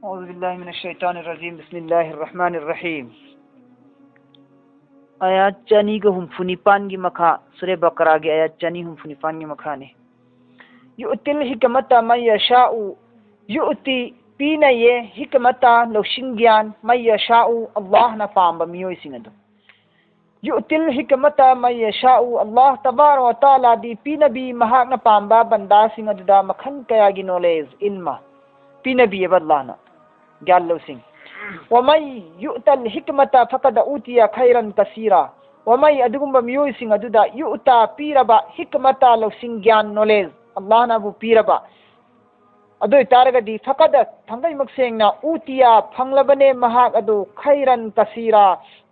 औज़ुबिल्लाहिमिनश्शैतानिर्रजीम बिस्मिल्लाहिर्रहमानिर्रहीम। आयात चनी का हुम्फुनिपान की मखा सूरह बकरा की आयात चनी हुम्फुनिपान की मखा ने युतिल हिकमता मन यशाउ युति पीना ये हिकमता लौशिंग ज्ञान मन यशाउ अल्लाह न पांबा मियोय सिंगदो युतिल हिकमता मन यशाउ अल्लाह तबारक व तआला दी पीना भी महाक न पांबा बंदा सिंगदुदा मखन कया की नॉलेज इल्मा पीना भी अल्लाह न ज्ञान लौसिंग वमई युतल हिकमता फकद उतिया खैरन कसीरा वमई अदुगुंबा मियोय सिंग अदुदा युता पीरबा हिकमता लौसिंग ज्ञान नॉलेज अल्लाह ना बु पीरबा अदु तारगदी फकद थंगई मक्सेंगना उतिया फंगलबने महाक अदु खैरन कसीरा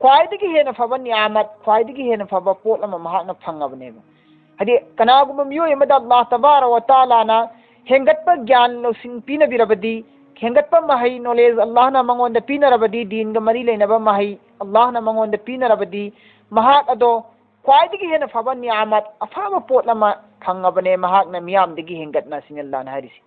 ख्वाइदगी हेन फबन नियामत ख्वाइदगी हेन फबा पोट अमा महाक ना फंगबने हदि कनागुंबा मियोय मदा अल्लाह तबारक व तआला ना हेंगतपा ज्ञान लौसिंग पीनबिरबदी हेंगतपा महई नॉलेज अल्लाह ना मंगोंद पीनरबदी दीन ग मरी लेनबा महई अल्लाह ना मंगोंद पीनरबदी महाक अदो ख्वाइदगी हेन फबा नियामत अफाबा पोट अमा फंगबने महाक ना मियामदगी हेंगतना सिंग अल्लाह ना हरिसी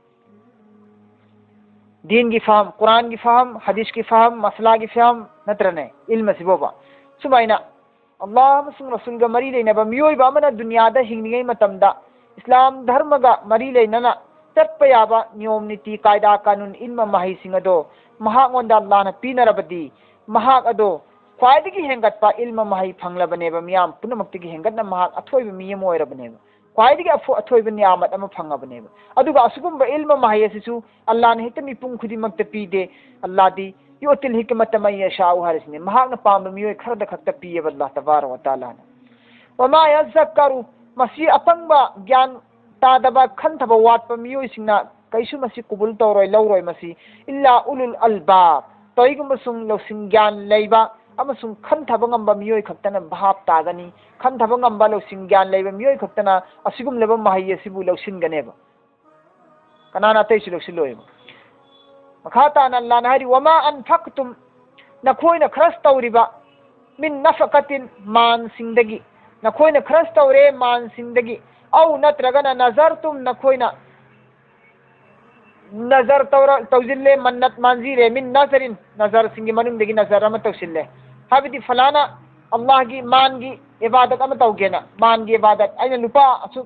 दीन की फहम कुरान की फहम हदीस की फहम मसला की फहम नत्रने इल्म सिबोबा सुमाइना अल्लाह मसुंग रसूल ग मरी लेनबा मियोयबा अमना दुनियादा हिंगनिगै मतमदा इस्लाम धर्म ग मरी लेनना चटप याबा नियम नीति कायदा कानून इल्म महई सिंग अदो महागोंदा अल्लाह ना पीनरबदी महाक अदो ख्वाइदगी हेंगतपा इल्म महई फंगलबनेबा मियाम पुनमक्तिगी हेंगतना महाक अथोइब मियम ओइरबनेबा ख्वाइदगी अथोइब नियामत अमा फंगबनेबा अदुगा असुगुंबा इल्म महई असिसु अल्लाह ने हितमी पुंग खुदिमक्त पीदे अल्लाह दी योतिल हिकमत मन यशाउ हरिसने महाक ना पाम मियोय खरद खक्ता पीयब अल्लाह तबारक व तआला ना वमा यज़क्करु मसी अपंगबा ज्ञान तादबा खंथबा वाटपा मियोय सिंगना कैसु मसी कुबुल तौरोय लौरोय मसी इल्ला उलुल अलबाब तोइगुंबा सुंग लौसिंग ज्ञान लेबा अमसुंग खंथबा ngamba मियोय खक्तना भाप तागनी खंथबा ngamba लौसिंग ज्ञान लेबा मियोय खक्तना असिगुम लेबा महई असिबु लौसिनगनेबा कनाना तैसु लौसिलोय मखाता न अल्लाह हरि वमा अनफक्तुम नखोयना खरस तौरिबा मिन नफकतिन मान सिंगदगी नखोयना खरस तौरे मान सिंगदगी औ नत्रगना नजर तुम नखोयना नजर तौजिल्ले मन्नत मांजीरे मिन नजरिन नजर सिंगी मनुंगदगी नजर अमा तौसिल्ले हाबिदि फलाना अल्लाह की मान की इबादत अमा तौगेना मान की इबादत आइना लुपा असु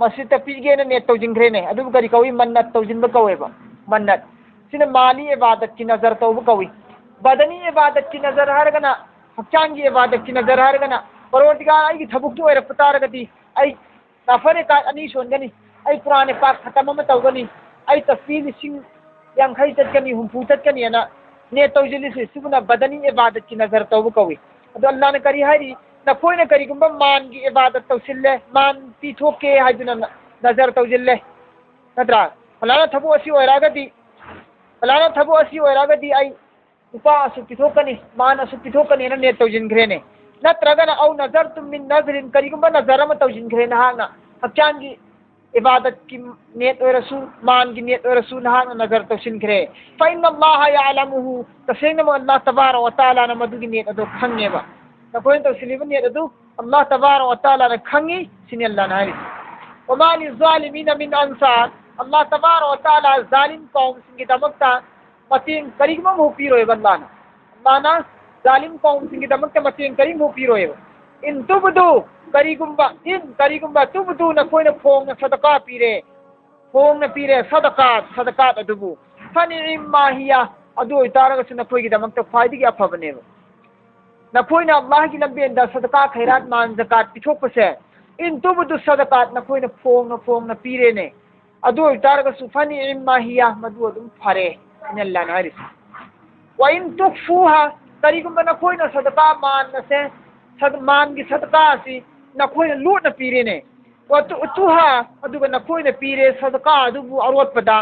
मस्जिद पीगेना ने तौजिंग्रेने अदु गरी कवि मन्नत तौजिनबा कवेबा मन्नत सिना माली इबादत की नजर तौबा कवि बदनी इबादत की नजर हरगना हक्चांग की इबादत की नजर हरगना परवरदिगार आई की थबुक तो रपतारगदी आई नफरे का अनी सोनगनी आई कुरान पाक खत्म अमा तौगनी आई तस्बीह लिसिंग यांखै चटकनी हुंफु चटकनी ना ने तौजिलिसि सुबना बदनी इबादत की नजर तौबा कवि अदो अल्लाह ने करी हारी नखोयना करीगुंबा मान की इबादत तौसिल्ले मान पीथोके हाइदुना नजर तौजिल्ले नत्रा फलाना थबु असि ओइरागदी फलाना थबु असि ओइरागदी आई उपा असु पीथोकनी मान असु पीथोकनी ना ने तौजिनग्रेने नत्रगना औ नजर तुम मिन नजरिन करीगुंबा नजर अमा तौजिनग्रे नहाना हक्चांग की इबादत की नेत ओरसु मान की नेत ओरसु नहाना नजर तौसिनग्रे फइन अल्लाह यअलमुहु तसेंगम अल्लाह तबारक व तआला न मदुगी नेत अदो खंगेबा नखोइन तौसिलिबा नेत अदु अल्लाह तबारक व तआला न खंगी सिनि अल्लाह न हारि वमा लिज़ालिमीन मिन अंसार अल्लाह तबारक व तआला जालिम कौम सिंगी दमकता मतिंग करीगम हो पीरोय अल्लाह न अल्लाह ना जालिम कौम सिंगी दमकता मतिंग करीम हो पीरोय इन तुबदु करीगुंबा तुबदु नखोइन फोंग सदका पीरे सदका अदुबु फनिइम माहिया अदु इतारगस नखोइगी दमकता ख्वाइदगी अफबनेबा नखोइना अल्लाह की लंबेंदा सदका खैरात मान ज़कात पिथोकपसे इन तुबदु सदकात नखोइना फोंग पीरेने अदु इतारगस फनिइम माहिया मदु अदुम फरे इन अल्लाह ना हरिस व इन तुखफुहा करीगुंबा नखोइना सदका मान नसे मान की सदका सी नखोइना लूटना पीरेने व तुहा अदुगा नखोइना पीरे सदका अदुबु अरोटपदा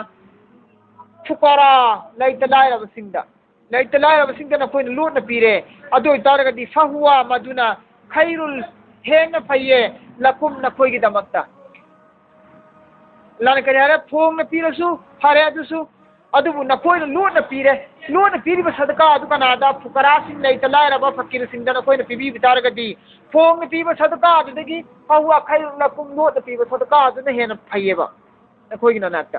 फुकरा लैतलायरबसिंगदा नखोइना लूटना पीरे अदु इतारगदी फहुआ मदुना खैरुल हेंग फैये लकुम नखोइगी दमकता लान करियारे फोंग न पीरसु फरे अदुसु अदुबु नखोइना लूटना पीरिबा सदका अदुगा नादा फुकरासिंग लैतलायरबा फकीरसिंगदा नखोइना पीबी बितारगदी फोंग पीबा सदका अदुदगी फहुआ खैरुल लकुम लूटना पीबा सदका अदुना हेन फैयेबा नखोइगी नानाक्ता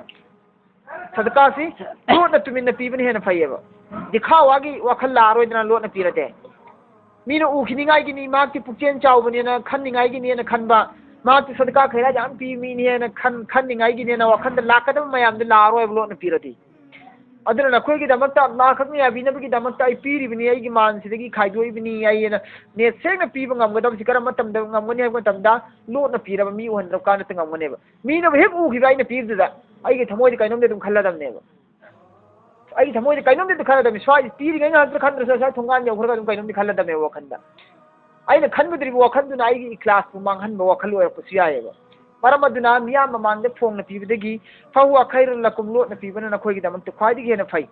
सदका से लोटना तुमिन पीबने हेन फैयेब दिखावागी वखल लारोइदना लोटना पीरते मीना उखिनिगाइगिनी माकि पुक्चेन चाउबनेना खन्निगाइगिनेना खनबा माकि सदका खैरा जाम पी मीनेना खन्निगाइगिनेना वखंद लाकदम मयामदे लारोइब लोटना पीरती अदुना नखोइगी दमकता अल्लाह खकनि याबिनबगी दमकता आई पीरिबनी आइगी मानसिदगी खाइदोइबनी आइना ने सेंगना पीबा ngamgadabsi karam matamda ngamgani haib matamda lotna piraba mi uhandra kana ta ngamganeba mina hek ugiba aina pirduda aigi thamoidi kainomde dum khalladamneba aigi thamoidi kainomde dum khalladam swai piri gaina hadra khandra sa thongan yaukhraga dum kainomde khalladame wakhanda aina khanbudri wakhalduna aigi class bu manghanba wakhal oirapasu yaeba Paramaduna miya mamangde phong na pibidagi fahuwa khairul lakum lot na pibana na khoi gi damak to khwai dige na phai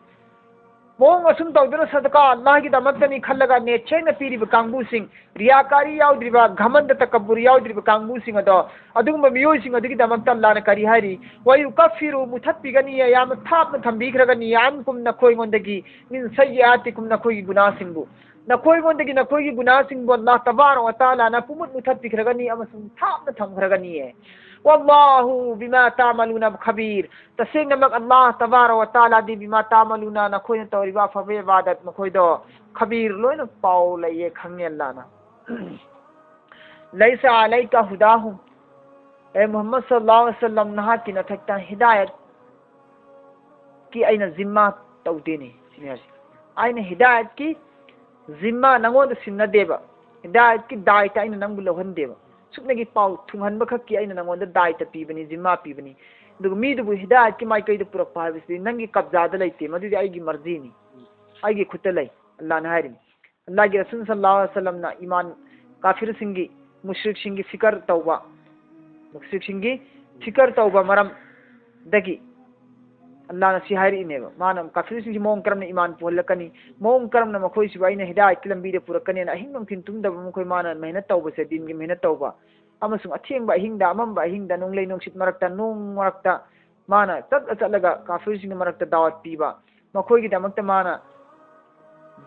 mong asum tawduna sadaka Allah gi damak ni khallaga ne chena piri ba kangbu sing riyakari yaudriba ghamand takabbur yaudriba kangbu sing ado adugum miyo sing adigi damak Allah na kari hari wa yukaffiru muthappigani ya thap na thambi khragani yam kum na khoi mondagi min sayyatikum na khoi guna singbu na khoi mondagi na khoi guna singbu Allah tabaraka wa taala na pumut muthappi khragani amasum thap na tham khragani hai والله بما تعملون خبير تسين نمك الله تبارك وتعالى دي بما تعملون نخوين توريبا فبي عبادت مخويدو خبير لوين باو ليه خنگ الله نا ليس عليك هداهم اے محمد صلی اللہ علیہ وسلم نہا کی نتھکتا ہدایت کی اینا ذمہ تودینے سینیاسی اینا ہدایت کی ذمہ نگون سننا دیبا ہدایت کی دائتا اینا ننگو لوہن دیبا सुकनेगी पाउ थुंगहनब खक्की अइना नंगोंदा दायित्व पीबनी जिम्मा पीबनी दुग मीदुबु हिदायत की माइकैद पुरक्पा हाबिसि नंगी कब्जादा लैते मदुदि आइगी मर्जीनी आइगी खुत्ता लै अल्लाह ना हारिन अल्लाह के रसूल सल्लल्लाहु अलैहि वसल्लम ना ईमान काफिर सिंगी मुश्रिक सिंगी फिकर तौबा मुश्रिक सिंगी फिकर तौबा मरम दगी अल्लाह ना सिहारी नेबा मानम काफिर सिंगी मोंग करम ईमान पोलकनी मोंग करम न मखोई सिबाइना हिदायत की लंबी दे पुरकने ना अहिंग नमकिन तुमदब मखोई माना मेहनत तौबा से दिन की मेहनत तौबा अमसुंग अथेंबा अहिंगदा अमंबा अहिंगदा नोंगलै नोंसित मरक्ता नोंग मरक्ता माना तक चलगा काफिर सिंगी मरक्ता दावत पीबा मखोई की दमकता माना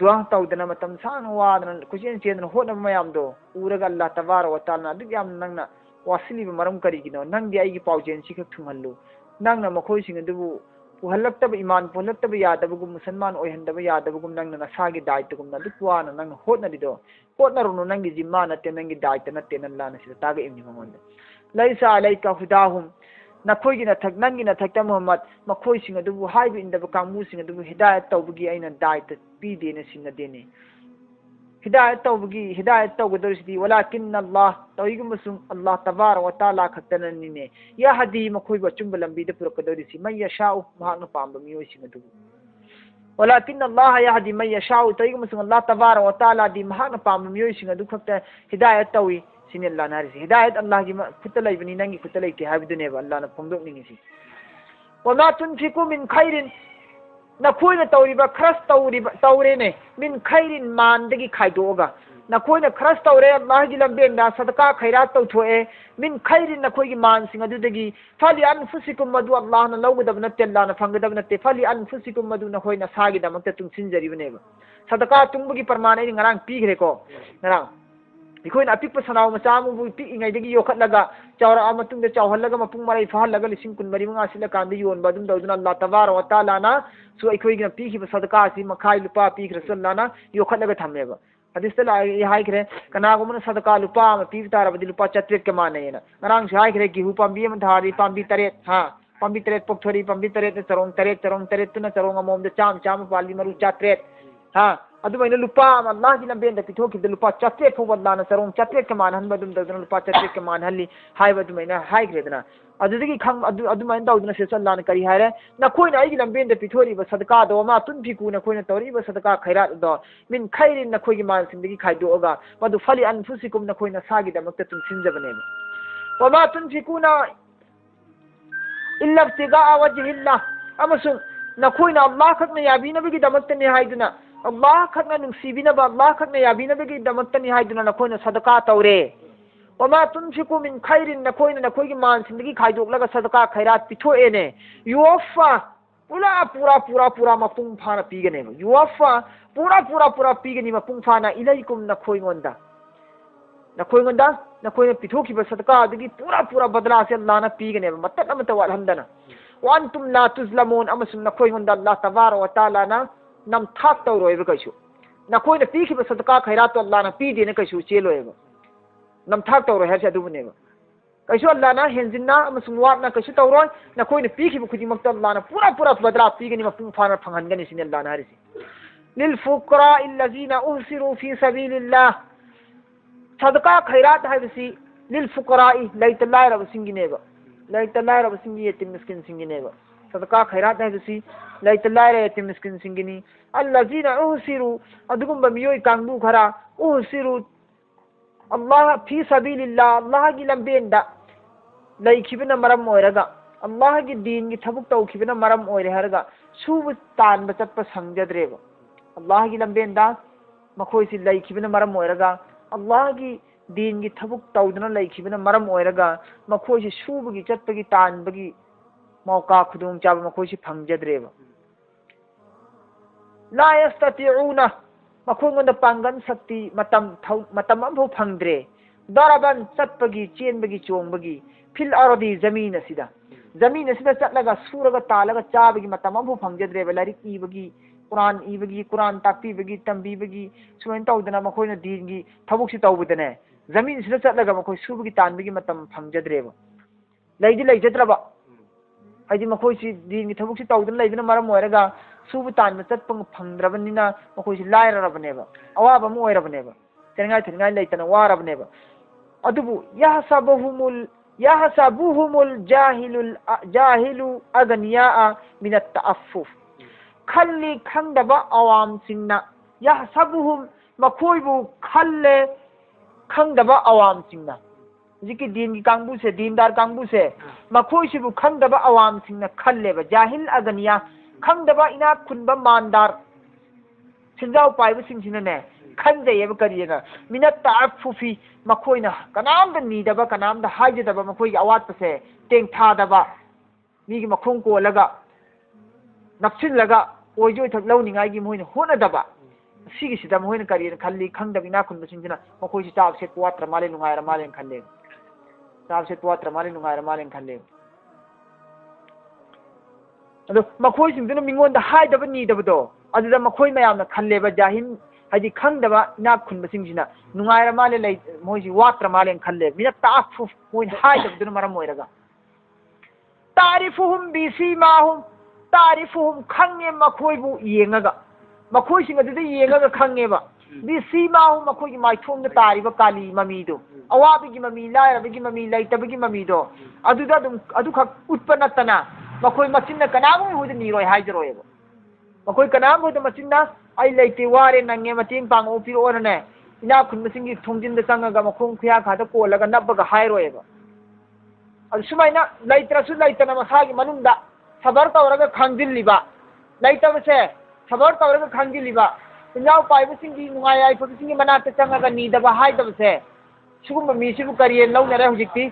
दुआ तौदना मतम सान वादना कुचेन चेदन होना मयामदो उरगा अल्लाह तबारक व तआला अदु याम नंगना वासिलिबा मरम करिगिनो नंगदि आइगी पाउजेन सिखक थुंहल्लु नंगना मखोई सिंग अदुबु पुहल्लक्तब ईमान पुहल्लक्तब यादबगुम मुसलमान ओयहंदब यादबगुम नंगना नसागी दायित्वगुम नदु पुआना नंग होदनदिदो होदनरुनो नंगी जिम्मा नते नंगी दायित्व नते नल्ला नसिदा तागे इमनि मंगोंद लैसा अलैका हुदाहुम नखोइगी नथक नंगी नथकता मोहम्मद मखोइ सिंग अदुबु हाइबि इंदब कांगमु सिंग अदुबु हिदायत तौबगी अइना दायित्व पीदेने सिंगदेने हिदायत तौबगी हिदायत तौगदरसिदी वलाकिन अल्लाह तौइगुमसुं अल्लाह तबारक व तआला खतननिने या हदी मखोइबा चुंब लंबीदे पुरकदरिसि मै यशाउ महान पांब मियोइ सिंग अदुबु वलाकिन अल्लाह या हदी मै यशाउ तौइगुमसुं अल्लाह तबारक व तआला दी महान पांब मियोइ सिंग अदु खक्ता हिदायत तौइ सिने अल्लाह नारिसि हिदायत अल्लाह की खुत्ता लैबनि नंगी खुत्ता लैते हाबिदुनेबा अल्लाह ना फोंदोकनिंगिसि वमा तुनफिकु मिन खैरिन नखोइना तौरिबा खरस तौरेने मिन खैरिन मानदगी खाइदोगा नखोइना खरस तौरे अल्लाह की लंबेंदा सदका खैरात तौथोए मिन खैरिन नखोइगी मानसिंग अदुदगी फली अनफुसिकुम मदु अल्लाह ना लौगदब नते अल्लाह ना फंगदब नते फली अनफुसिकुम मदु नखोइना सागी दमकते तुंगसिनजरिबनेबा सदका तुंबगी प्रमाण आई ngarang पीग्रेको ngarang इखोइन अपिक सनाव मचामु पिइङैदगी योखटलगा चौरा अमतुंग चौहल्लगा मपुंग मरै फहल्लगा लिसिंग कुन मरि मंगा सिला कांदे योनबा दुम दौदुना अल्लाह तबारक व तआला ना सु इखोइगिना पीखिबा सदका सि मखाइ लुपा पीखर सल्लाना योखटलगा थमेबा हदिसला हाइखरे कनागुमन सदका लुपा म पीब तारबदि लुपा चत्रेट के मानेना ngarang से हाइखरे कि हुपांबी म धारी पांबी तरेत हा पांबी तरेत पोखथोरी पांबी तरेत चरोंग तरेत तुना चरोंग अमोमदे चाम पाली मरु चत्रेट हा अदुमैना लुपा अल्लाह की लंबेंदा पिथोखिबदा लुपा चत्रेट फौ अल्लाह ना चरोंग चत्रेट के मानहनबा दुम दौदुना लुपा चत्रेट के मानहल्ली हाइबा दुमैना हाइग्रेदना अदुदगी खंग अदुमैना दौदुना से अल्लाह ने करी हायरे नखोइना आइगी लंबेंदा पिथोरिबा सदका दो मा तुनफिकु नखोइना तौरिबा सदका खैरात दो मिन खैरिन नखोइगी मानसिंदगी खाइदोगा मदु फली अनफुसिकुम नखोइना सागी दमकते तुम सिंजबनेबा वमा तुनफिकुना इल्ला इब्तिगा वजहिल्लाह अमसुं नखोइना अल्लाह खकना याबिनबगी दमकते ने हाइदुना अल्लाह खकना नुंसीबिनबा अल्लाह खकना याबिनबगी दमकतनि हाइदुना नखोइना सदका तौरे वमा तुनफिकु मिन खैरिन नखोइना नखोइगी मानसिंदगी खाइदोकलगा सदका खैरात पिथोएने युवफा पूरा मपुंग फाना पीगनेबा युवफा पूरा पीगनी मपुंग फाना इलैकुम नखोइगोंदा नखोइना पिथोखिबा सदका अदगी पूरा बदला से अल्लाह ना पीगनेबा मतत अमत वालहंदना वा अंतुम ला तुज़लमून अमसुम नखोई होंदा अल्लाह तबारक व तआला ना नम थाक तौरोइब कैसु नखोई ने पीखिब सदका खैरात तो अल्लाह ना पीदे ने कैसु चेलोइब नम थाक तौरो है अदुबनेब कैसु अल्लाह ना हेंजिना अमसुम वाटना कैसु तौरोय नखोई ने पीखिब खुदिमक अल्लाह ना पूरा पूरा बदला पीगनी मपुंग फाना फंगनगनी सिने अल्लाह ना हरिसि लिल फुकरा इल्लज़ीना उहसिरू फी सबीलिल्लाह सदका खैरात है लिल फुकरा लैत लायरब सिंगिनेब लैत लायरब सिंगी यतीम मिस्किन सिंगिनेब सदका खैरात है लैत लायर यतीम मिस्किन सिंगिनी अल्लज़ीना उहसिरू अदुगुंबा मियोय कांगबू खरा उहसिरू अल्लाह फी सबीलिल्लाह अल्लाह की लंबेंदा लैखिबना मरम ओइरगा अल्लाह की दीन की थबुक तौखिबना मरम ओइरे हरगा सुब तान बचत संगद्रेब अल्लाह की लंबेंदा मखोई से लैखिबना मरम ओइरगा अल्लाह की दीन की थबुक तौदना लैखिबना मरम ओइरगा मखोई से सुबगी चटपगी तानबगी मौका खुदुम चाब मखोई से फंगद्रेब ला यस्ततिऊना मखोंगोंदा पांगन शक्ति मतम अमफो फंगद्रे दरबन चटपगी चेनबगी चोंबगी फिल अरदी जमीन असिदा चटलगा सूरगा तालगा चाबगी मतम अमफो फंगद्रेब लारिक इबगी कुरान ताक्पीबगी तंबीबगी सुमन तौदना मखोइना दीनगी थबुकसी तौबदने जमीन सिदा चटलगा मखोइ सुबगी तानबगी मतम फंगद्रेब लैदि लैजद्रबा हाइदि मखोइसी दीनगी थबुकसी तौदना लैदना मरम ओइरगा सुब तान चटप फंगद्रबनिना मखोइसी लायरबनेब अवाब अम ओइरबनेब तेनगाय लैतना वारबनेब अदुबु यहसबुहुमुल जाहिलु अगनिया मिन अत्तअफ्फुफ खल्ली खंगदबा अवाम सिंगना यहसबुहुम मखोइबु खल्ले खंगदबा अवाम सिंगना जिकी दीन की कांगबू से दीनदार कांगबू से मखोइसिबु खंगदबा अवाम सिंगना खल्लेबा जाहिल अगनिया खंगदबा इना खुनबा मानदार सिंजाव पाइबु सिंगसिनने खंजयेब करियना मिनत ताफुफी मखोइना कनामदा नीदबा कनामदा हाइजदबा मखोइगी अवातपसे टेंगथादबा मीगी मखोंग कोलगा नक्सिलगा ओइजोय थक लौनिंगाइगी मोइना होनदबा सिगिसिदा मोइना करियना खल्ली खंगदबा इना खुनबा सिंगसिना मखोइसी चाब से पुआत्र माले नुंगायरा माले खल्ले चाब से पुआत्र माले नुंगायरा माले खल्ले अदो मखोइ सिंगदुना मिंगोंदा हाइदबा नीदबदो अदुदा मखोइ मयामना खल्लेबा जाहिन हाइदि खंगदबा इना खुनबा सिंगसिना नुंगायरा माले लै मोइसी वात्र माले खल्ले मिना ताफुफ मोइन हाइदबदुना मरम ओइरगा तारिफुहुम बिसीमाहुम तारिफुहुम खंगे मखोइबु येंगगा मखोइसिंग अदुदा येंगगा खंगेबा बिसीमाहुम मखोइगी माइथोंदा तारिबा काली ममीदो अवाबिगी ममी लायरबिगी ममी लैतबगी ममीदो अदुदा अदुखक उत्पा नत्तना मखोइ मचिन्ना कनागु हुदे नीरोय हाइजरोयबा मखोइ कनागु हुदे मचिन्ना आई लैते वारे नंगे मतेंग पांगो पिरोरने इना खुनमसिंगी थोंजिंदा चंगगा मखोंग खुया खादा कोलगा नब्बगा हाइरोयबा अदु सुमाइना लैत्रसु लैतना मसागी मनुंदा सबर तौरगा खांजिल्लिबा लैतबसे सबर तौरगा खांजिल्लिबा इंजाव पाइबसिंगी नुंगाय आइफबसिंगी मनाते चंगगा नीदबा हाइदबसे सुगुम मीसिबु करिये लौनरे हुजिक्ति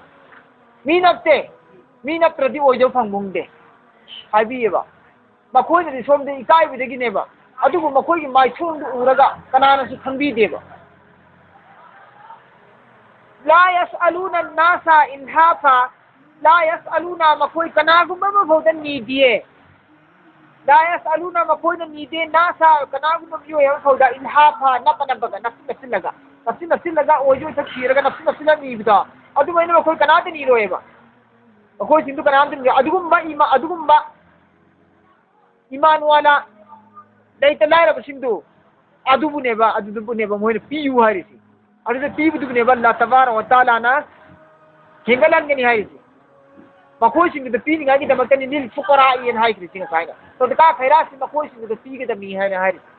मी नत्रदि ओइदो फंगबुंगदे हाइबियेबा मखोइनदि सोमदे इकाइबिदगिनेबा अदुबु मखोइगी माइथोंदु उरगा कनानासु खंबीदेबा ला यसअलूना नासा इल्हाफा ला यसअलूना मखोइ कनागुम्बा मफौदा नीदिये ला यसअलूना मखोइना नीदे नासा कनागुम्बा मियोय मफौदा इल्हाफा नपनबगा नसिलगा ओइजो थखिरगा नसिला नीबदा अदुमैना मखोइ कनादे नीरोयेबा मखोइ सिंदु कनादे अदुगुम्बा इमान वाला लैत लायरब सिंदु अदुबुनेबा मोइना पियु हारिसि अदुदा पिबुदुनेबा अल्लाह तबारक व तआला ना हेंगलंगनी हारिसि मखोइ सिंगदा पिनिगागी दमकनी लिल फुकरा इन हाइक्रि सिंग साइना तो दका खैरासि मखोइ सिंगदा पिगदा मी हाइना हारिसि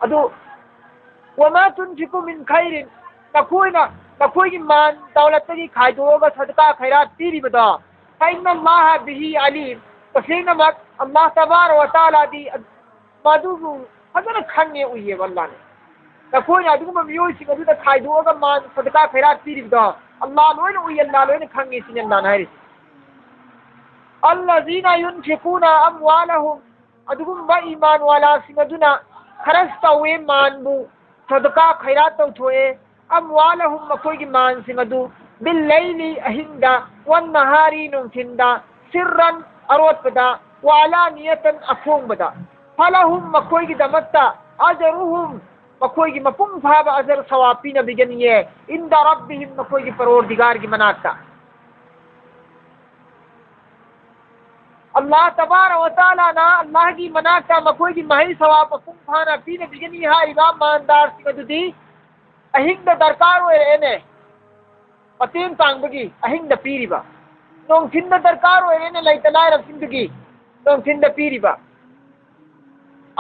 अदु वमा तुनफिकु मिन खैरिन नखोइगी मान दौलतगी खाइदोगा सदका खैरात पिरिबदा फइन्ना अल्लाह बिही अलीम तसेंगमक अल्लाह तबारक व तआला दी मदुबु फजन खंगे उये वल्लाह ने नखोइना अदुगुम मियोइसिंग अदुदा खाइदोगा मान सदका खैरात पिरिबदा अल्लाह लोइन उये अल्लाह लोइन खंगे सिन अल्लाह ना हारिसि अल्लज़ीना युनफिकूना अमवालहुम अदुगुम बा ईमान वाला सिंग अदुना खरस तवे मानबु सदका खैरात तौथोए अमवालहुम मखोइगी मान सिंग अदु बिल्लैली AHINDA wan nahari nungthinda sirran arotpada wa alaniyatan afongbada falahum makoi gi damakta ajruhum makoi gi mapung phaba ajr sawapi na biganiye inda rabbihim makoi gi parordigar gi manakta Allah tabarak wa taala na Allah gi manakta makoi gi mahi sawab mapung phana pina bigani ha imam mandar singadudi ahingda darkar oirene patin tangbagi ahingda piriba nong thinda darkar oirene laitalai rabsindagi nong thinda piriba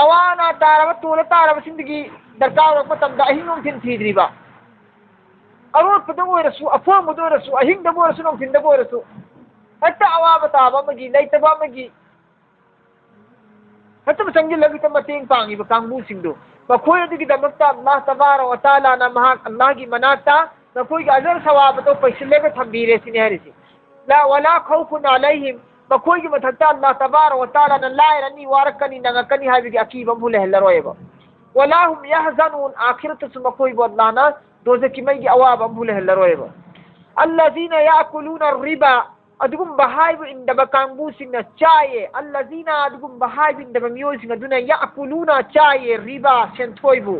awana taraba tula taraba sindagi darkar ok matamda ahingong thin thidriba arot pada oirasu afam oirasu ahingda oirasu nong thinda oirasu hatta awaba taba magi laitaba magi hatta masangil lagi ta mating pangi ba kangbu singdo bakhoy adigi damakta Allah tabarak wa taala na mahak Allah gi manata na koi ga azar sawab to paisle ga thambire sini harisi la wala khawfun alaihim bakhoy gi mathata Allah tabarak wa taala na la irani warakani nangakani habi gi akiba mule helaroyeba wala hum yahzanun akhiratu sumakoi bodlana doze ki mai gi awaba mule helaroyeba allazina yaakuluna riba adugum bahai inda bakangbu singna chaye allazina adugum bahai inda bamiyo singa duna yaakuluna chaye riba sentoibu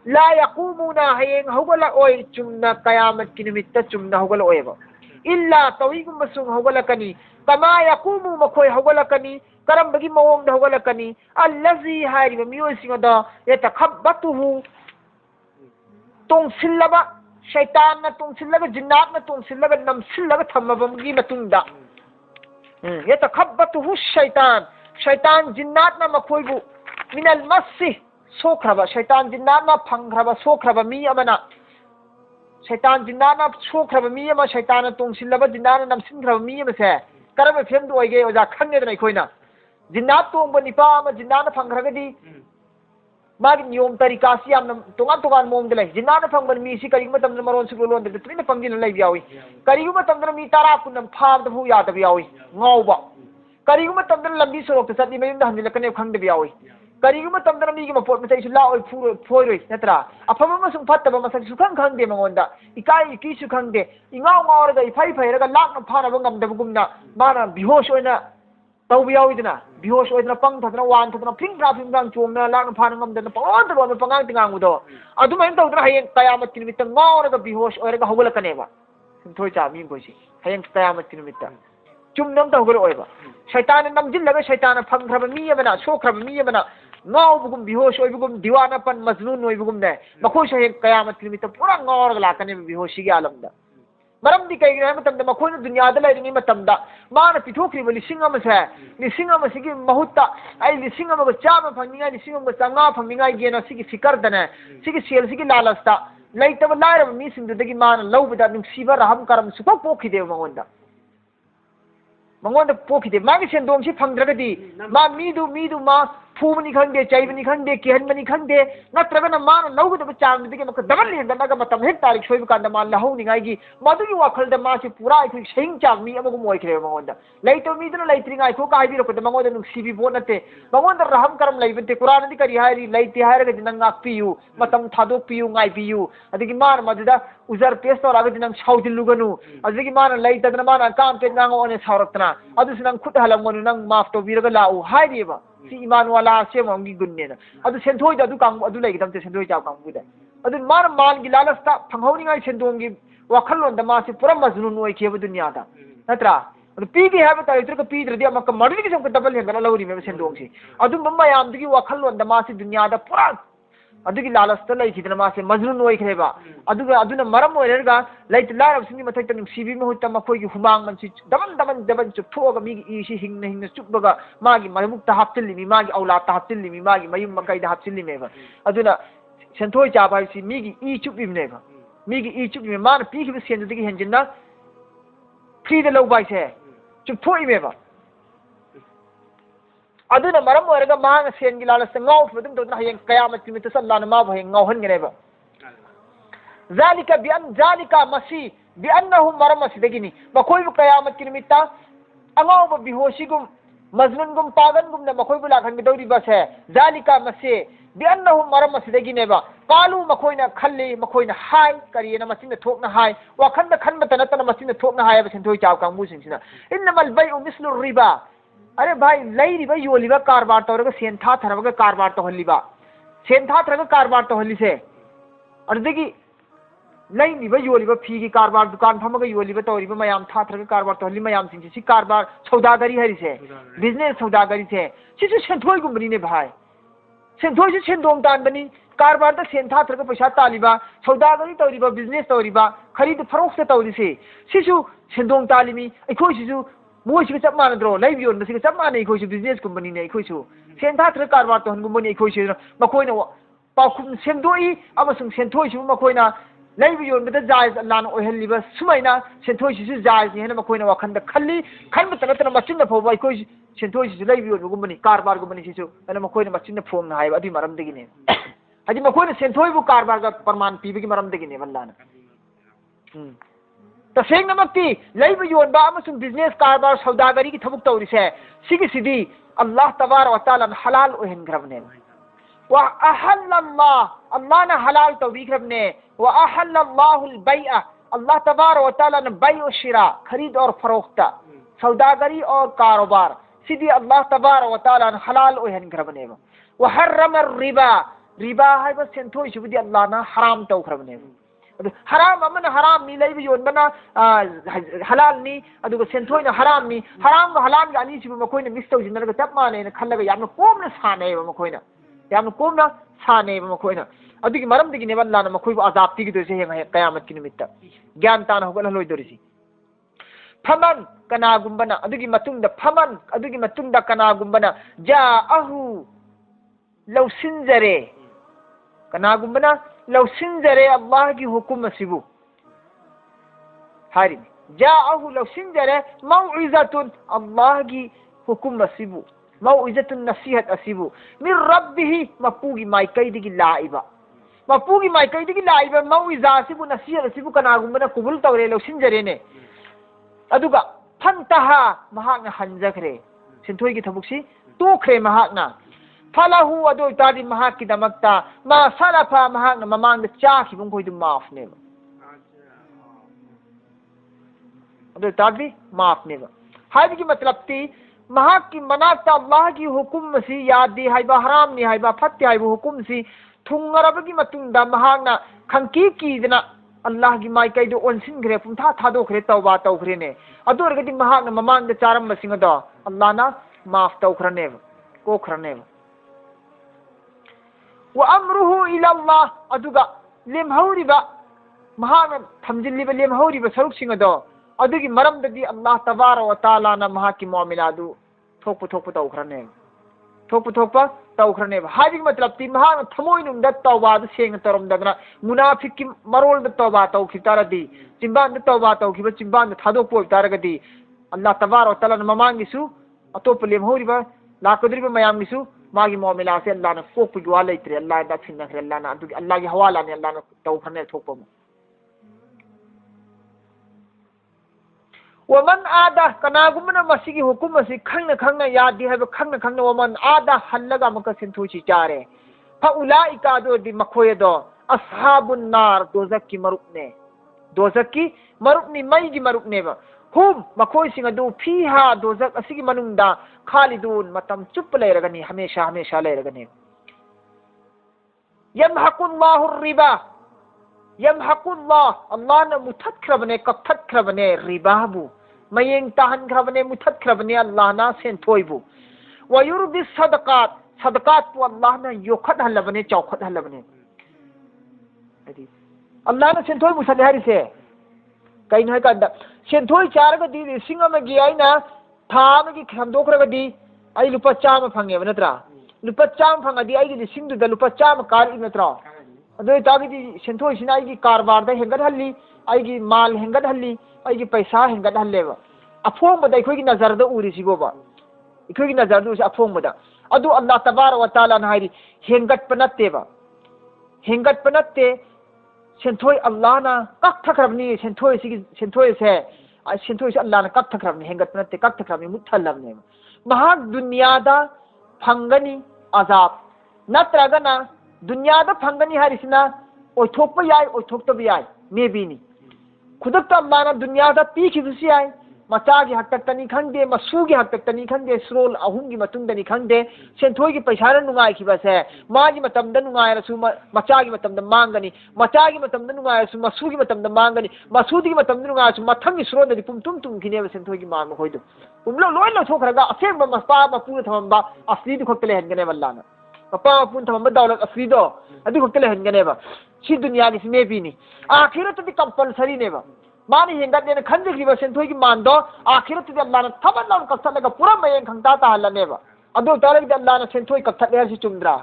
la yaqumuna hayeng hogala oy chumna qiyamat kinimitta chumna hogala oyba illa tawigum basung hogala kani kama yaqumu makoi hogala kani karam bagi mawong da hogala kani allazi hari bamiyo singa da yatakhabbatuhu tong sillaba shaitan na tung sillaga jinnat na tung sillaga nam sillaga thammabamgi matungda yatakhabbatuhu shaitan jinnat na makhoibu min al masih sokhraba shaitan jinnat na phangraba sokhraba mi amana shaitan jinnat na sokhraba mi ama shaitan na tung sillaba jinnat na nam singraba mi ama se karaba phemdu oige oja khangne da ikhoina jinnat tongba nipa ama jinnat na phangragadi magi niyom tarika si am tungan mom de lai jinana phangban mi si kari matam maron suklo lon de trina pangin lai biawi kari matam mi tara kunam phab da bu ya da biawi ngauba kari matam lambi sorok ta sati mayum da hanil kane khang de biawi kari matam mi gi mapot ma sai la oi phoi roi natra afama ma sung fatta ba ma sa sukhang khang de mangonda ikai ki su khang de ingau ngau ra ga ifai phai ra ga lak na phana ba ngam da gumna mana bihosh oina tau biawi dina bihosh oina pang thadna wan thadna phing rang chomna lak na phana ngam da na pawon da ba pangang tingang udo adu mai tau dra hayeng qiyamat kinimitta ngau ra ga bihosh oira ga hogala kaneba thoi cha mi boisi hayeng qiyamat kinimitta chumnam da hogala oiba shaitan nam jil laga shaitan phang khaba mi amana sokhraba mi amana ngau bugum bihosh oi bugum diwana pan majnun oi bugum ne makoi hayeng qiyamat kinimitta pura ngau ra ga lakane bihoshi gi alam da maram di kai gira matam da makoi na dunya da lai ni matam da mana pithokri bali singama sa ni singama sigi mahutta ai li singama ba chama phangninga ni singama changa phangninga ge na sigi fikar da na sigi sel sigi lalasta lai ta lai ra mi sing da gi mana lawbada ning siba raham karam su pokhi de mangonda pokhi de magi sendom si phangdraga di ma midu ma phumani khangde chaibani khangde kihanmani khangde natraga na mana lawga da chang de maka dabal hen da ga matam hek tarik soib kan da ma lahau ni ngai gi madu gi wakhal da ma si pura ai sing chang mi amagum oi khre mangonda laito mi dana laitri ngai ko kai bi ro ko da mangonda nu sibi bo nate mangonda raham karam laibente qur'an di kari hairi laiti haira ga dinang ak piu matam thadok piu ngai piu adigi mar maduda uzar pes to raga dinang chaudil luganu adigi mar laita da mana kam te nang one saurakna adu sinang khut halam monu nang maaf to biraga lau hairi ba si iman wala se mongi gunne na adu senthoi da adu kang adu lai gidam te senthoi ja kang buda adu mar mal gi lalasta phanghoni ngai sendong gi wakhalon da ma se pura majnun oi ke bu dunya da natra adu pi gi habe ta itru ka pi drdi amaka mardi gi sam ka double hen gala lawri me sendong si adu mamma yam gi wakhalon da ma se dunya da pura adu gi lalasta lai ki da ma se majnun oi kheba adu ga aduna maram oi ga lait larab singi mathai ta ning sibi me hutta ma khoi gi humang man si daban chu thoga mi gi si hing chupbaga magi marmuk ta haptil mi magi aula ta haptil mi magi mayum makai da haptil me ba aduna senthoi cha bai si mi gi I chup me ba mi gi I chup me man pi gi sen gi henjin na free da low bai se chu phoi me ba aduna maram oiraga maanga sen gi lalasta ngau fudum do na hayeng qiyamat ki mit sallana ma bheng ngau han gene ba zalika masi bi annahum maram asidagini makoi bu qiyamat ki mitta angau ba bihoshi gum majnun gum pagan gum na makoi bu lakhan gi dawri ba se zalika masi बिअन्नहुम मरम असिदगिनेबा कालू मखोइना खल्ली मखोइना हाय करियना मचिन थोकना हाय वाखंद खनबत नतन मचिन थोकना हाय सेंथोई चाव कांगबु सिंसिना इन्नमल बैउ मिस्लु रिबा अरे भाई लैरिबा योलिबा कारबार तौरगा सेन था थरबगा कारबार तोहल्लिबा सेन था थरगा कारबार तोहल्लिसे अदगी लैरिबा योलिबा फीगी कारबार दुकान फमगा योलिबा तौरिबा मयाम था थरगा कारबार तोहल्लि मयाम सिंसि सि कारबार सौदागरी हरिसे बिजनेस सौदागरी से सिसु सेंथोई गुमबनी भाई सेंथोई से सेंदोंग तानबनी कारबार दा सेन था थरगा पैसा तालिबा सौदागरी तौरिबा बिजनेस तौरिबा खरीद फरोख्त तौरिसे सिसु सेंदोंग तालिमी अखोई सिसु मोइसिग चप मानद्रो लैबियोन बसिग चप माने अखोइसु बिजनेस गुमबनी ने अखोइसु सेन था थरगा कारबार तो हनगुमबनी अखोइसु मखोइना पाखुम सेंदोई अमसुंग सेंथोइसु मखोइना लैबियोन बदा जायज अल्लाहना ओहल्लिबा सुमाइना सेंथोइसु जायज हेना मखोइना वाखंद खल्ली खनबत नतन मचिन फोबा अखोइ सेंथोइसु लैबियोन गुमबनी कारबार गुमबनी सिसु अना मखोइना मचिन फोंग हाइब अदि मरम दगिने हजि मखोइना सेंथोइबु कारबार का प्रमाण पीबगी मरम दगिने अल्लाहना तसेंगनमक्ति लैब योनबा अमसुंग बिजनेस कारबार सौदागरी की थबुक तौरिसे सिगी सिदी अल्लाह तबारक व तआला हलाल ओहनग्रबने व अहल्लल्लाह अल्लाह ने हलाल तौबीग्रबने व अहल्लल्लाहुल बैअ अल्लाह तबारक व तआला ने बैअ शिरा खरीद और फरोख्त सौदागरी और कारोबार सिदी अल्लाह तबारक व तआला ने हलाल ओहनग्रबने व हर्रम रिबा रिबा है सेंथोई सुबदी अल्लाह ने हराम तौख्रबने हराम अमन हराम नी लैब योनबना हलाल नी अदुग सेंथोइना हराम नी हराम ग हलाल ग अनी सिबु मखोइना मिक्स तौजिनरग चप माने खल्लग यामना कोमना सानेबा मखोइना यामना कोमना सानेबा मखोइना अदुगी मरम दिगिने अल्लाहना मखोइबु अजाब पिगिदोसे हेंग कयामत की निमित्त ज्ञान ताना होगल हलोइदोरिसि फमन कनागुंबना अदुगी मतुंगदा फमन अदुगी मतुंगदा कनागुंबना जाअहु लौसिनजरे कनागुंबना लौसिनजरे अल्लाह की हुकुम सिबु हारि जाअहु लौसिनजरे मौइज़तुन अल्लाह की हुकुम सिबु मौइज़तुन नसीहत असिबु मिर रब्बिही मपूगी माइकैदिगी लाइबा मपूगी माइकैदिगी लाइबा मौइज़ा सिबु नसीहत सिबु कनागुंबना कुबुल तौरे लौसिनजरे ने अदुगा फंतहा महाकना हंजखरे सिंथोई की थबुकसी तोखरे महाकना फलहु अदो तादि महाक की दमकता मा सलफा महाक ममांग चाखी बुंग कोई माफ ने अदो तादि माफ ने हाय की मतलब ती महाक की मनाता अल्लाह की हुकुम सी याद दी हाइबा हराम नि हाइबा फत्ते हाइबा हुकुम सी थुंगरब की मतुंदा महाकना खंकी कीदना अल्लाह की माई कई दो ओनसिनग्रे पुंथा थादोखरे तौबा तौखरे ने अदो रगदि महाकना ममांग चारम बसिंग दो अल्लाह ना माफ तौखरने कोखरने व अमरुहु इलल्लाह अदुगा लेमहौरिबा महान थमजिल्लिबा लेमहौरिबा सरुकसिंग दो अदुगी मरमददी अल्लाह तबारक व तआला ना महा की मामलादु थोप तौखरने थोप तौखरने हाजी मतलब ती महान थमोइनुम द तौबा द सेंग तरम दगना मुनाफिक की मरोल द तौबा तौखि तारदी चिंबान द तौबा तौखिबा चिंबान द थादो पोल तारगदी अल्लाह तबारक व तआला ना ममांगिसु अतोप लेमहौरिबा लाकदरिबा मयामगिसु मागी मोमिला से अल्लाह ने कोप जुआ लेत्रे अल्लाह दा फिन नखरे अल्लाह ना अदुगी अल्लाह की हवाला ने अल्लाह ने तौखरने थोपम वमन आदा कनागुमना मसिगी हुकुम मसि खंगना यादी है खंगना वमन आदा हल्लगा मक सिंथुची चारे फउलाइका दो दि मखोय दो असहाबुन नार दोजक की मरुकनी मई की मरुकने हुम मखोय सिंग दो फीहा दोजक असिगी मनुंदा खालिदून मतम चुप लेरगनी हमेशा लेरगनी यमहकुल्लाहु रिबा यमहकुल्लाह अल्लाह ने मुथतख्रबने कथतख्रबने रिबाबु मयेंग ताहनख्रबने मुथतख्रबने अल्लाह ना सेंथोइबु वयुरबि सदकात पु अल्लाह ने योखत हलबने चौखत हलबने अल्लाह ने सेंथोइ मुसले हरिसे कइन है कंदा सेंथोइ चारगदी लिसिंग अमगी आइना थाम की खमदोखरगदी आई लुपा चाम फंगे नत्रा लुपा चाम फंगदी आई लिसिंग दुदा लुपा चाम कार नत्रा अदो तागिदी सेंथोइसिना आई कारबार दा हेंगत हल्ली आई माल हेंगत हल्ली आई पैसा हेंगत हल्लेबा अफोंबदा अखोई नजर दा उरिसिबोबा अखोई नजर दा अफोंबदा अदो अल्लाह तबारक व तआला ना हाइरी हेंगत पनत्तेबा हेंगत पनत्ते सेंथोइ अल्लाह ना कक्थखरबनी सेंथोइ से अल्लाह ना कक्थखरबनी हेंगत पनत्ते कक्थखरबनी मुथल्लबने महा दुनिया दा फंगनी अजाब नत्रगना दुनियादा फंगनी हारिसिना ओइथोकप याय ओइथोकतब याय मे बीनी खुदक अल्लाह दुनियादा पीखिबसि याय मचागी हक्तनी खंगे मसूगी हक्तनी खंगे स्रोल अहुंगी मतुंगदनी खंगे सेंथोगी पैसाना नुंगाइखिबसे मागी मतमदा नुंगाइरसु मचागी मतमदा मांगनी मचागी मतमदा नुंगाइरसु मसूगी मतमदा मांगनी मसूदी मतमदा नुंगाइरसु मथंगी स्रोददी पुमतुम तुमखिनेबा सेंथोगी मान मखोइदु उमलो लोय लथोखरगा असेंबा मस्पा मपु थमबा असलीदु खक्तले हनगने बल्लाना मपा मपु थमबा दौलत असलीदो अदु खक्तले हनगनेबा सी दुनिया की सिमे बीनी आखिरत कंपलसरी नेबा मानी हेंगने खंजखीब सेंथोई की मानदो आखिरत अल्लाह थमन लौन कथलगा पूरा मयें खंगता ताहलनेबा अदो तारग अल्लाह सेंथोई कथले हसी चुमद्रा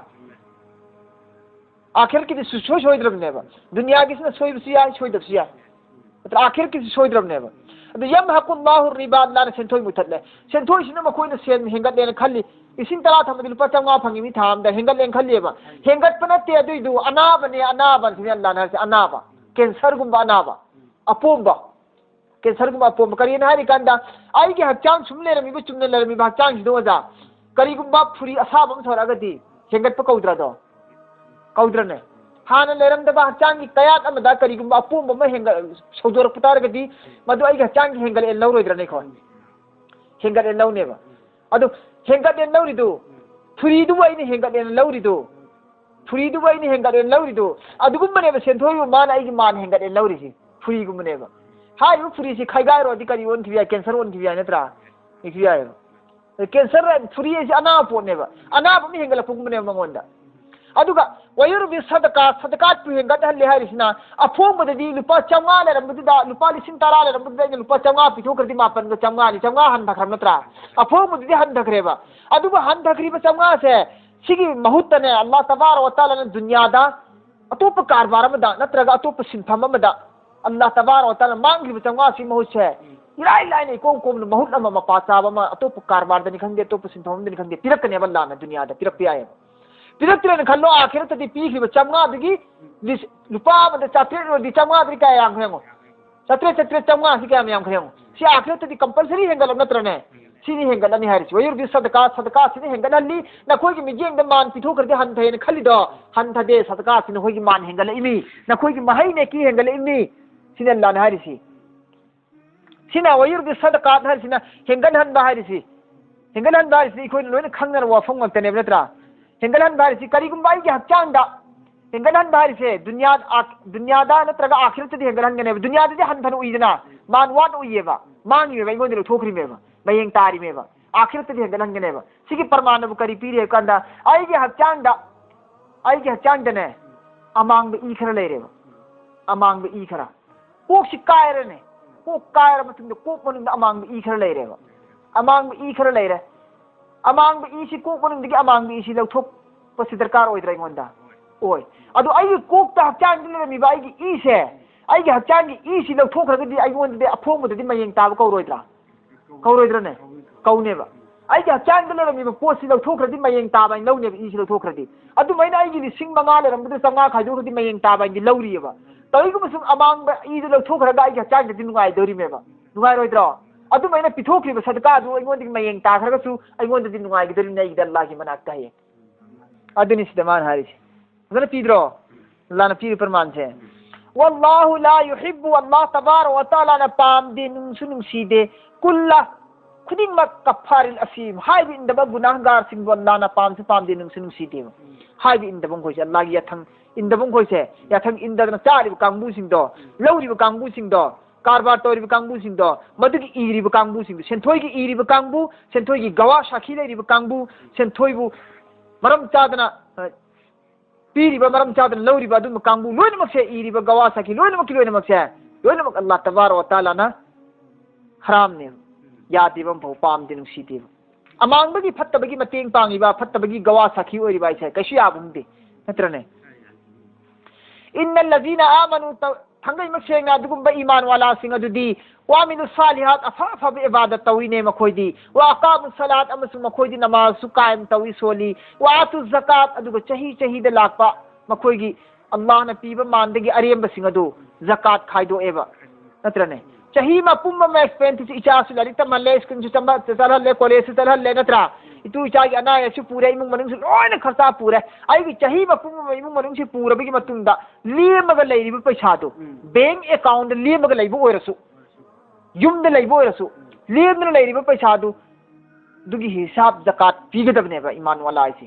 आखिर की सुसो सोइद्रबनेबा दुनिया की सोइबसिया सोइदबसिया मतलब आखिर की सोइद्रबनेबा अदो यमहकुल्लाहु रिबा अल्लाह सेंथोई मुथले सेंथोई सिना मखोइना सेन हेंगने खल्ली इसिंग तरा थमदि लुपा चंगा फंगी मी थामदा हेंगले खल्लीबा हेंगत पनते अदुइदु अनाबने अनाबन सिने अल्लाह ना अनाबा कैंसर गुंबा अनाबा अपोंबा कैंसर गुंबा अपोंबा करियन हारि कांदा आइगे हचांग सुमले रमी चुमने लरमी हचांग सिदोजा करिगुंबा फुरी असाबम थोरगदी हेंगत प कौद्रादो कौद्रने हाना लेरमदबा हचांग की कयात अमदा करिगुंबा अपोंबा म हेंग सौदोर पुतारगदी मदु आइगे हचांग हेंगल एन लौरोइद्रने खो हेंगल एन लौनेबा अदु हेंगल एन लौरिदु फुरीदु आइने हेंगल एन लौरिदु फुरीदु आइने हेंगल एन लौरिदु अदुगुंबनेबा सेंथोइबु मान आइगे मान हेंगल एन लौरिसि फुरी गुमनेबा हाय फुरी से खाइगारो दि करी ओन थिया कैंसर ओन थिया नत्रा इखिया कैंसर फुरी से अना पोनेबा अना बम हेंगल पुगमने मंगोंदा अदुगा वयुर बि सदकात पु हेंगत हल्ले हारिसिना अफोंबदि लुपा चंगा लेरमबुदा लुपा लिसिंग तारा लेरमबुदा लुपा चंगा पिथोकरदि मापन ग चंगा नि चंगा हन धखरम नत्रा अफोंबदि हन धखरेबा अदुगा हन धखरीबा चंगा से सिगी महुतने अल्लाह तबारक व तआला ने दुनियादा अतोप कारबार मदा नत्रगा अतोप सिंफम मदा अल्लाह तबारक व तआला मांगलिब चंगा सि महूत से इराई लाइन कोम कोम महूत अमा मपा चाबा मा अतोप कारबार दनि खंगे अतोप सिंफम दनि खंगे तिरकने बल्ला ना दुनिया दा तिरक पियाय तिरक खल्लो आखिरत दी पीखिब चंगा दगी लुपा मद चात्रे दी चंगा दि का यांग हेंगो चात्रे चंगा सि क्या यांग हेंगो सि आखिरत दी कंपलसरी हेंगल नत्रने सिनी हेंगल अनि हारिस वयुर बि सदका सिनी हेंगल अल्ली नखोई की मिजेंग द मान पिथो करदे हन थेन खलिदो हन थदे सदका सिनी होई की मान हेंगल इमी नखोई की महई ने की हेंगल इमी सिने अल्लाह ने हारिसी सिना वयुर बि सदका हारिसिना हेंगल हन हारिसी हेंगल हन हारिसी कोई लोइन खंगर वाफंग मतने नत्रा हेंगल हन हारिसी करिगुंबाई की हचांदा हेंगल हन हारिसे दुनियादा नत्रगा आखिरत दी हेंगल हन गने दुनियादा दी हन थन उइदना मान वाट उइयेबा मांगिबा इगोंदे थोखरिमेबा मयेंग तारिमेबा आखिरत दी हेंगल हन गनेबा सिगी परमानब करी पीरे कंदा आइगे हचांगदने अमांग ई खरा लेरेबा अमांग ई खरा कोक सि कायरने कोक कायर मतुंद कोक मनुंद अमांग ई खरा लेरेबा अमांग ई खरा लेरे अमांग ई सि कोक मनुंद गी अमांग ई सि लौथोक पसि दरकार ओइद्रा इगोंदा ओय अदु आइगे कोक ता हचांग लेरेमी बाइगे ई से आइगे हचांग ई सि लौथोखरगदी आइगोंदे अफोंबदि मयेंग ताब कौरोइद्रा कौरोइद्रने कौनेबा आइगे हचांग लेरेमी पोसि लौथोखरदि मयेंग ताब लौनेबा ई सि लौथोखरदि अदु मैना आइगे लिसिंग मंगा लेरमबदि चंगा खाइदोखरदि मयेंग ताब लौरियेबा तइगुमसु अमांग ई लौथोखरगा आइगे हचांग दि नुगाइ दोरिमेबा नुगाइ रोइद्रो अदु मैना पिथोखरिबा सदका दु आइगोंदि मयेंग ताखरगसु आइगोंदि नुगाइ गिदरि नै अल्लाह की मनाक ताहे अदुनि सिदमान हारिस अदन पीद्रो अल्लाह ने पीर परमान से वल्लाहु ला युहिब्बु अल्लाह तबारक व तआला ने पाम दे नुंसु नुंसीदे कुल्ला खुदिमक कफारिल असीम हाई भी इंदबा गुनाहगार सिंह अल्लाह ना पाम से पाम दे नुंसु नुंसीदे हाई भी इंदबंग खोइसे अल्लाह की यथंग इंदबंग खोइसे यथंग इंदना चारिब कांगबु सिंह दो लौरिब कांगबु सिंह दो कारबार तोरिब कांगबु सिंह दो मदुगी इरिब कांगबु सिंह सेंथोई की इरिब कांगबु सेंथोई की गवा साखी लेरिब कांगबु सेंथोइबु मरम चादना पीरिबा मरम चादना लौरिबा दुम कांगबु लोइनमक से इरिबा गवा साखी लोइनमक से लोइनमक अल्लाह तबारक व तआला ना हराम ने यादिबम भौ पाम दे नुंसीदे अमांगबगी फत्तबगी मतेंग पांगिबा फत्तबगी गवा साखी ओरिबा इसे कशि आबुंदे नत्रने इन्नल लजीना आमनु थंगई मसेंगा दुगुंबा ईमान वाला सिंग अदुदी वामिलु सालिहात अफाफब इबादत तवीने मखोइदी वा अकामु सलात अमसु मखोइदी नमाज सु कायम तवी सोली वा आतु ज़कात अदुग चही दे लाकपा मखोइगी अल्लाह न पीबा मानदगी अरेम सिंग अदु ज़कात खाइदो एबा नत्रने चही मा पुम्मा में एक्सपेंस इचासु लरित मल्ले स्किन चंबा चलहल्ले कॉलेज चलहल्ले नत्रा itu icagi anaya su pure imung manung su loina kharta pure ai gi chahi mapung imung manung si pura bigi matungda lemaga leiriba paisa do bank account lemaga leibu oirasu yumda leibu oirasu lemna leiriba paisa do दुगी हिसाब जकात पीगदबनेबा ईमान वाला आइसी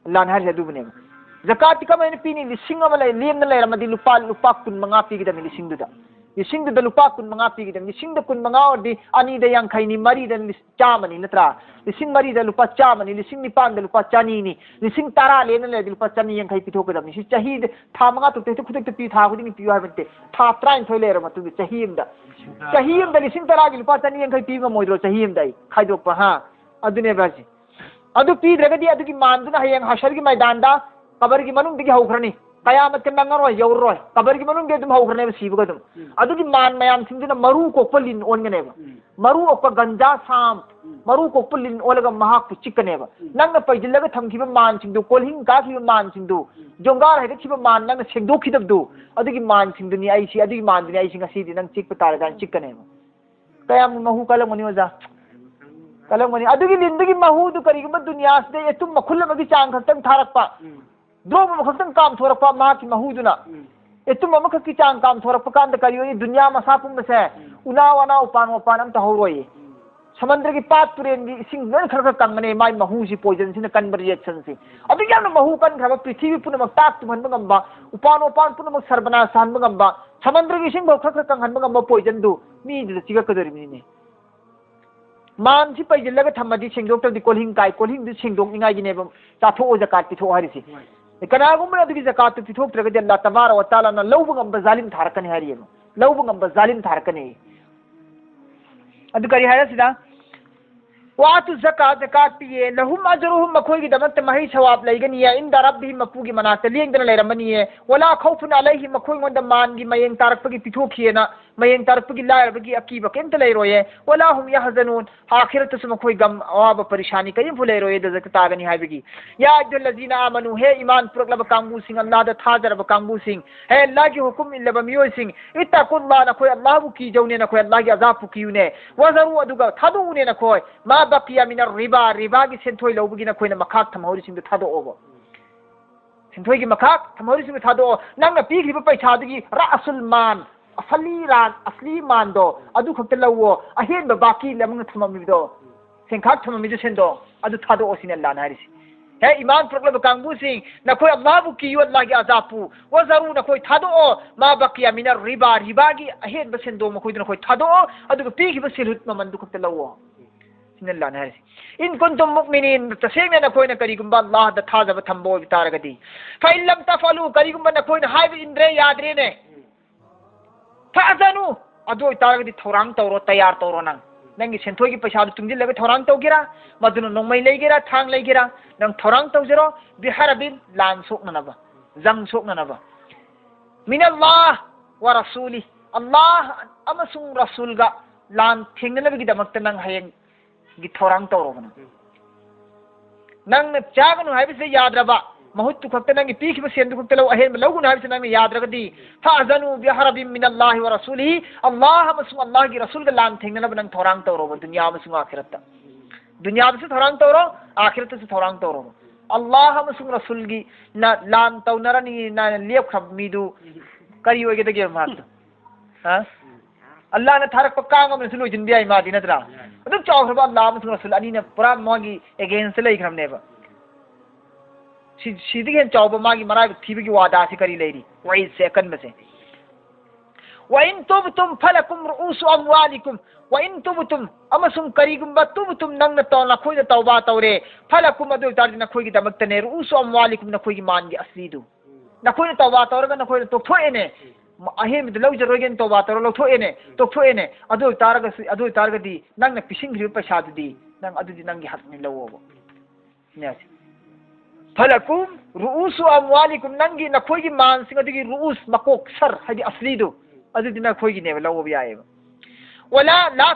अल्लाह ने हर दुबनेबा जकात कमैन पीनी लिसिंग अमा ले Lemna लेरमदि लुपा लुपा कुन मंगा पीगदबने लिसिंग दुदा लुपा कुन मंगा पीगदबने लिसिंग द कुन मंगा ओरदि अनि द यांखैनी मरी द चामनी नत्रा लिसिंग मरी द लुपा चामनी लिसिंग निपान द लुपा चानी नि लिसिंग तारा लेना ले लुपा चानी यांखै पिथोकदबने सि चाही था मंगा तुते खुदक पी था खुदिंग पियो हाबते था ट्राइन थोय लेर मतु चाही एमदा लिसिंग तारा gi लुपा चानी यांखै पीगा मोइदरो चाही एमदा खाइदोक हा अदुने बाजी अदु पीद्रगदी अदुगी मानदुना हयंग हशरगी मैदानदा कबरगी मनुंगदगी हौखरनी कयामत के नंगरोय यौरोय कबरगी मनुंगदे दुम हौखरने सीबगदुम अदुगी मान मयाम सिंगदुना मरु कोपलिन ओनगनेबा मरु ओप गंजा साम मरु कोपलिन ओलगा महाक पुचिकनेबा नंग पैजिलगा थमखिबा मान सिंगदु कोलहिंग काखिबा मान सिंगदु जोंगार हेदखिबा मान नंग सेंगदोखिदबदु अदुगी मान सिंगदुनी आइसी अदुगी मानदुनी आइसी ngasi नंग चिकप तारगान चिकनेबा कयाम महु कलमनि ओजा कलमनि अदुगी लिंदगी महूदु करिगम दुनिया से एतुम मखुल मगी चांग खतंग थारकपा द्रोम मखतंग काम थोरकपा मा की महूदुना एतुम मख की चांग काम थोरकपा कांद करियो दुनिया मसापुम से उना वना उपान उपान अम तहोरोय समुद्र की पात तुरेन की सिंग न खर कंगने माय महू सी पॉइजन सिन कन रिएक्शन से अदुगी याम महू कन खब पृथ्वी पुनमक ताक तुमन गंबा उपान उपान पुनमक सर्वना सान गंबा समुद्र की सिंग खर कंगन गंबा पॉइजन दु मी चिगा कदरिमिने मान से पैजल थमदी सेंगदोक्तदी कोलहिंग काय कोलहिंग दु सेंगदोकनिंगाइगिने चाथो जकात पिथो हारिसी कनागुम अदुगी जकात पिथोक्त्रगदि अल्लाह तबारक व तआला न लौब गंब जालिम थारकने हारियेबा लौब गंब जालिम थारकने अदु करि हारसिदा वातु जकात जकात पिए लहुम अजरुहुम मखोगी दमत मही सवाब लैगनिया इन रब्बिहिम मपुगी मनात लेंगदन लैरमनिए वला खौफुन अलैहि मखोई गोंद मानगी मयेंग तारकपगी पिथोखिएना मयेंग तारकपगी लायरबगी अकीब केंत लैरोये वला हुम यहजनून आखिरत से मखोई गम अवाब परेशानी कयिम फु लैरोये दजक तागनी हाबिगी या अय्युहल्लज़ीना आमनु हे ईमान पुरकलब कांगबू सिंग अल्लाह द थाजरब कांगबू सिंग हे अल्लाह की हुकुम इल्लब मियोय सिंग इत्तकुल्लाह नखोय अल्लाह बु की जौने नखोय अल्लाह की अजाब कियुने वजरू अदुगा थादुने नखोय मा बकिया मिन रिबा रिबा की सेंथोय लौबगी नखोयना मखाक थमहौरि सिंग थादोओबो सेंथोय की मखाक थमहौरि सिंग थादो नंग पीखिबो पैसादगी रासुल मान असली मान दो अदु खक्त लवो अहेन बाकी लमंग थममिदो सेंखाक थममिदो सेंदो अदु थादो ओसिन अल्लाह ना हरिसी हे ईमान प्रकलब कांगबू सिंह नखोय अल्लाह बु कियो अल्लाह की अजाबु वजरू नखोय थादो मा बकिया मिन रिबा रिबा की अहेन बसेंदो मखोय नखोय थादो अदु पीखिबो सिलहुत ममन दु खक्त लवो सिन अल्लाह ना हरिसी इन कुंतुम मुमिनीन तसेंग नखोय न करिगुंबा अल्लाह द थाजब थंबो बितारगदी फइलम तफलु करिगुंबा नखोय न हाइब इंद्रे यादरे ने फाजनु अदो तारगदी थौरांग तौरो तैयार तौरो नंगी सेंथोगी पैसा तुंजिलग थौरांग तौगेरा मदुन नोंमै लेगेरा थांग लेगेरा नंग थौरांग तौजरो बिहरबिन लान सोकननबा जंग सोकननबा मिन अल्लाह व रसूली अल्लाह अमसुंग रसूलगा लान थेंगनबगी दमक्त नंग हयंग गी थौरांग तौरोबना नंग चागनु हाइबसे यादरबा महूत खक्त नंगी पीखिब सेंदु खक्त लो अहेन लौगुन हाइबसे नंग यादरगदी फाजनु बिहरबिन मिन अल्लाह व रसूली अल्लाह अमसुंग अल्लाह की रसूल गा लान थेंगनब नंग थौरांग तौरोबा दुनिया अमसुंग आखिरत दुनिया से थौरांग तौरो आखिरत से थौरांग तौरो अल्लाह अमसुंग रसूल की न लान तौनरनी न लेप खब मीदु करी होगे दगे मात हां अल्लाह ने थारक पक्कांग में सुलो जिंदिया इमादी नदरा अदु चौखरबा अल्लाह अमसुंग रसूल अनी ने पूरा मोगी अगेंस्ट ले खरमनेबा सीधी चौब मागी मरा थीबी की वादा से करी लेरी वही से कन से वइन तुबतुम फलकुम रुउस अमवालिकुम वइन तुबतुम अमसुम करीगुम तुबतुम नंग तो नखोय तौबा तौरे फलकुम अदु तार नखोय की दमक्तने रुउस अमवालिकुम नखोय की मान की असलीदु नखोय तौबा तौरगा नखोय तो थोएने अहेम लौजरोगेन तौबा तौर लौथोएने अदु तारगदी नंग पिसिंग्रि पैसा दुदी नंग अदुदी नंगी हकनि लवोबो नेसी फलकुम रुउस अमवालिकुम नंगी नखोय की मान सिंग अदुगी रुउस मकोक सर हदि असलीदु अदुदी नखोय की नेबे लवोबो याएबो वला ला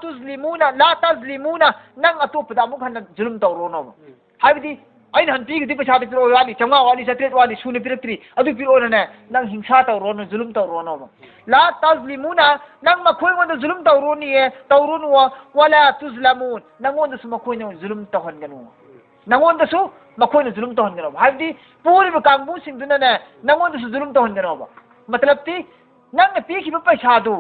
तुजलिमुना नंग अतोपदा अमुक हन जुल्म तौरोनो हाइबदी ai han pi gi पैसा piro wali changa wali satret wali sune piratri adu piro na nang hingsa taw ro no zulum taw ro no la tazlimuna nang makhoi ngon zulum taw ro ni e taw ro no wala tuzlamun nang ngon su makhoi no zulum taw han ganu nang ngon su makhoi no zulum taw han ganu haidi puri ba kangbu sing duna ne nang ngon su zulum taw han ganu ba matlab ti nang pi gi पैसा du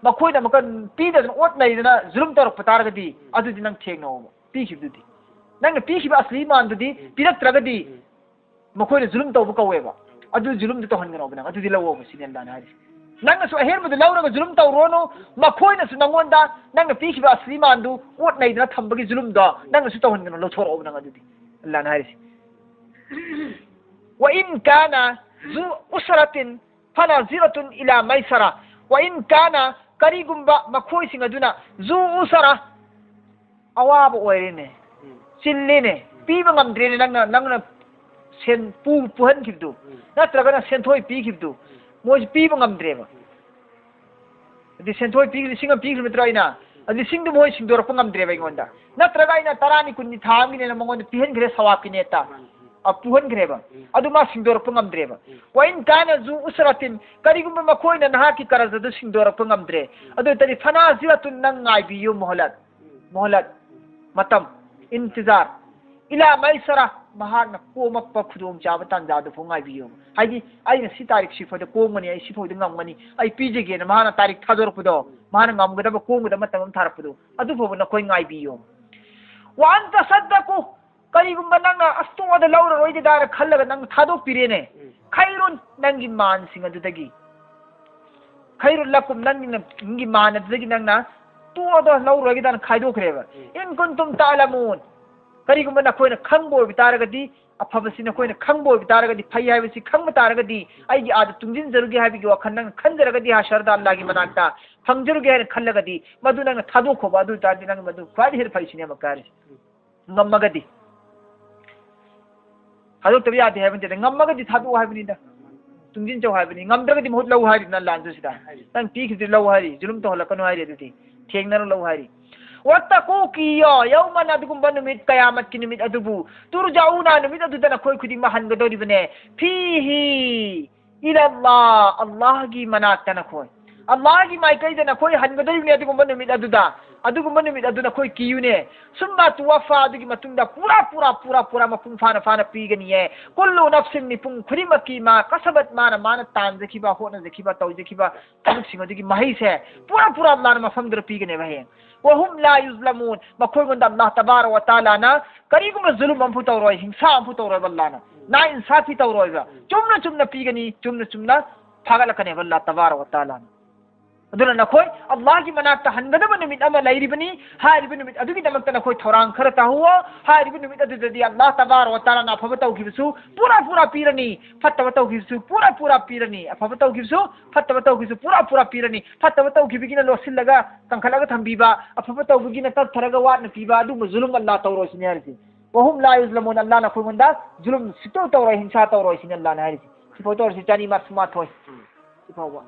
makhoi na makan pi da ot nei na zulum taw patar ga di adu di nang theng no pi gi du di nang pi gi ba asli man du di pirak traga di makhoi na zulum taw bu kawe ba adu zulum taw han ganu ba nang adu di lawo ba sinen dan hari nang su aher bu law na zulum taw rono makhoi na su nangon da nang pi gi ba asli man du ot nei na tham ba gi zulum da nang su taw han ganu lo thor ob nang adu di Allah na hari wa in kana zu usratin fanaziratun ila maisara wa in kana karigumba makhoi sing aduna zu usara awaba oirene chillene piba ngamdre nangna sen puhan khibdu natraga na senthoi pi khibdu moi piba ngamdre ba di senthoi pi singa pi khibtra ina adi singdu moi singdor pa ngamdre ba ingonda natraga ina tarani kunni thangi ne mongon pihen gre sawap ne ta apuhan gre ba adu ma singdor pa ngamdre ba wa in kana zu usratin karigumba makhoi na naha ki karazadu singdor pa ngamdre adu tari fanaziratun nang ngai biyu mohalat matam intizar ila maisara mahana komak pa khudum chaba tanja du phongai biyo haji ai na si tarik si foda komani ai si foda ngamani ai pije ge na mahana tarik thador pudo mahana ngamgada ba komgada matam thar pudo adu pho na koi ngai biyo wa anta saddaqu karigumba nanga asto da laura roi da khallaga nang thadok pirene khairun nangi man singa dudagi khairul lakum nangi man dudagi nangna tu da laura roi da khaido kreba in kuntum ta'lamun karigumba na koina khangbo bitaragadi afabasina koina khangbo bitaragadi phai haibasi khangba taragadi ai gi ad tungjin jarugi habi gi wakhan nang khanjaragadi ha sharda Allah gi manakta phangjarugi ha khallagadi madu nang thadu kho badu tadi nang madu kwadi her phai sine makari ngammagadi hadu tabi ade haibante ngammagadi thadu haibini da tungjin chau haibini ngamdragadi mohut lau hari na lanju sida nang pi khidi lau hari zulum to halakanu hari adi thengna lau hari wattaqu kiya yawman adugumba numit qiyamat ki numit adubu turja'una numit adudana khoi khuding ma hangadori bane fihi ila Allah gi manatana khoi Allah gi mai kai dana khoi hangadori ne adugumba numit aduna khoi kiyune summa tuwaffa adugi matunda pura mapung fana pigani ye kullu nafsin ni pung khrimaki ma kasabat mana tanjaki ba hona jaki ba tawjaki ba tamuk singa dugi mahi se pura Allah ma famdra pigane ba he wa hum la yuzlamun makhoi gonda Allah tabarak wa taala na karigum zulum am putau roi hingsa am putau roi ballana na insafi tau roi ba chumna pigani chumna phagala kane balla tabarak wa taala aduna nakhoi Allah gi manakta hangada numit ama lairibani haribani numit adugi damakta nakhoi thorang kharata huwa haribani numit adudi Allah tabarak wa taala na phabatau gibisu pura pirani fattabatau gibisu pura pirani phabatau gibisu fattabatau gibisu pura pirani fattabatau gibigina losillaga tangkhalaga thambiba phabatau bugina tat tharaga watna piba adu zulum Allah tawro sinyarisi wa hum la yuzlamun Allah na khumanda zulum situ tawro hinsa tawro sin Allah na harisi sifotor si chani mat thoi sifawa